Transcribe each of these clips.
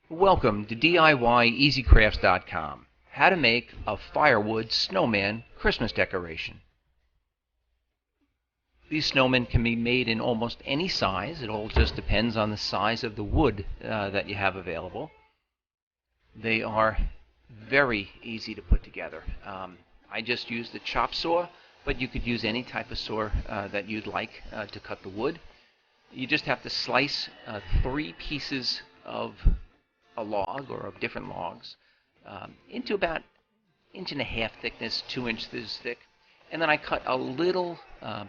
Welcome to DIYEasyCrafts.com. How to make a Firewood Snowman Christmas Decoration. These snowmen can be made in almost any size. It all just depends on the size of the wood that you have available. They are very easy to put together. I just used the chop saw, but you could use any type of saw that you'd like to cut the wood. You just have to slice 3 pieces of a log or of different logs into about 1.5 inch thickness, 2 inches thick, and then I cut a little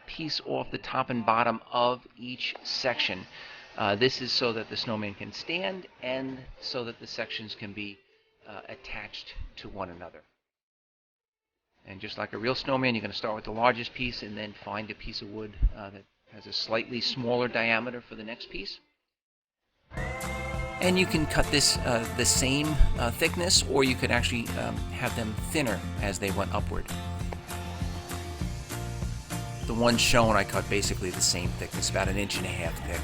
piece off the top and bottom of each section. This is so that the snowman can stand and so that the sections can be attached to one another. And just like a real snowman, you're going to start with the largest piece and then find a piece of wood that has a slightly smaller diameter for the next piece. And you can cut this the same thickness, or you could actually have them thinner as they went upward. The one shown I cut basically the same thickness, about 1.5 inches thick.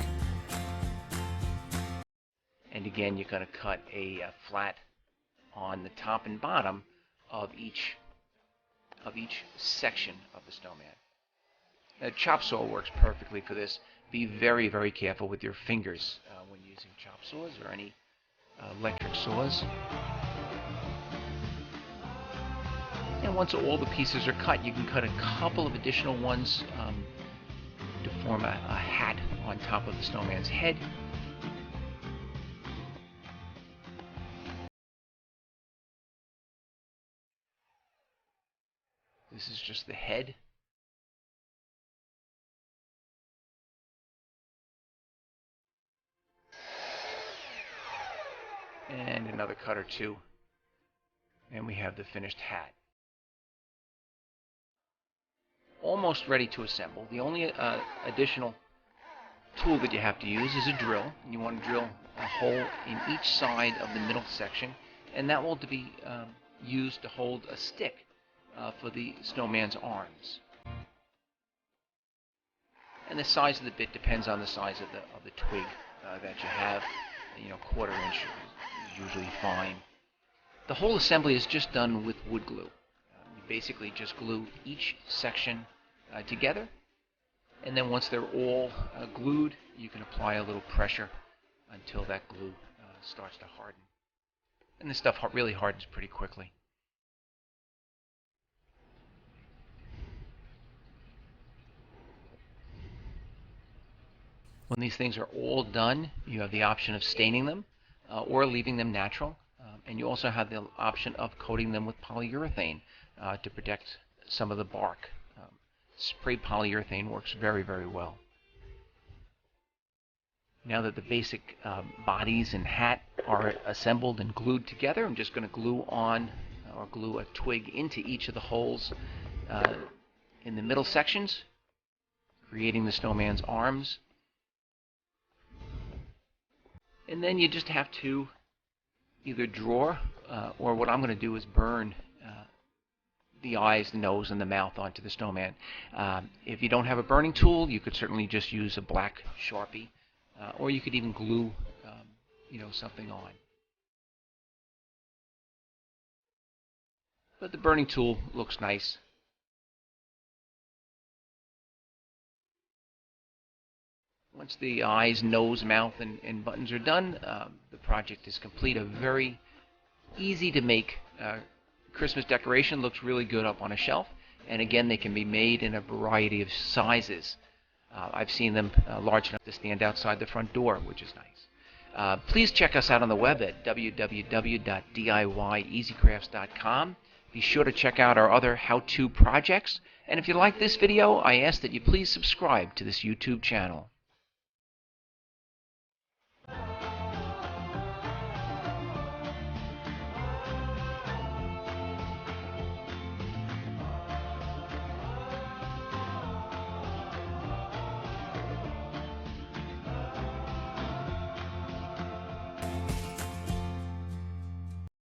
And again, you're going to cut a flat on the top and bottom of each section of the snowman. A chop saw works perfectly for this. Be very, very careful with your fingers when using chop saws or any electric saws. And once all the pieces are cut, you can cut a couple of additional ones to form a hat on top of the snowman's head. This is just the head. And another cut or two, and we have the finished hat. Almost ready to assemble. The only additional tool that you have to use is a drill. You want to drill a hole in each side of the middle section, and that will be used to hold a stick for the snowman's arms. And the size of the bit depends on the size of the twig that you have. 1/4 inch is usually fine. The whole assembly is just done with wood glue. You basically just glue each section together, and then once they're all glued, you can apply a little pressure until that glue starts to harden. And this stuff really hardens pretty quickly. When these things are all done, you have the option of staining them or leaving them natural. And you also have the option of coating them with polyurethane to protect some of the bark. Sprayed polyurethane works very, very well. Now that the basic bodies and hat are assembled and glued together, I'm just going to glue on or glue a twig into each of the holes in the middle sections, creating the snowman's arms. And then you just have to either draw, or what I'm going to do is burn the eyes, the nose, and the mouth onto the snowman. If you don't have a burning tool, you could certainly just use a black Sharpie, or you could even glue, something on. But the burning tool looks nice. Once the eyes, nose, mouth, and buttons are done, the project is complete. A very easy to make Christmas decoration. Looks really good up on a shelf. And again, they can be made in a variety of sizes. I've seen them large enough to stand outside the front door, which is nice. Please check us out on the web at www.DIYEasyCrafts.com. Be sure to check out our other how-to projects. And if you like this video, I ask that you please subscribe to this YouTube channel.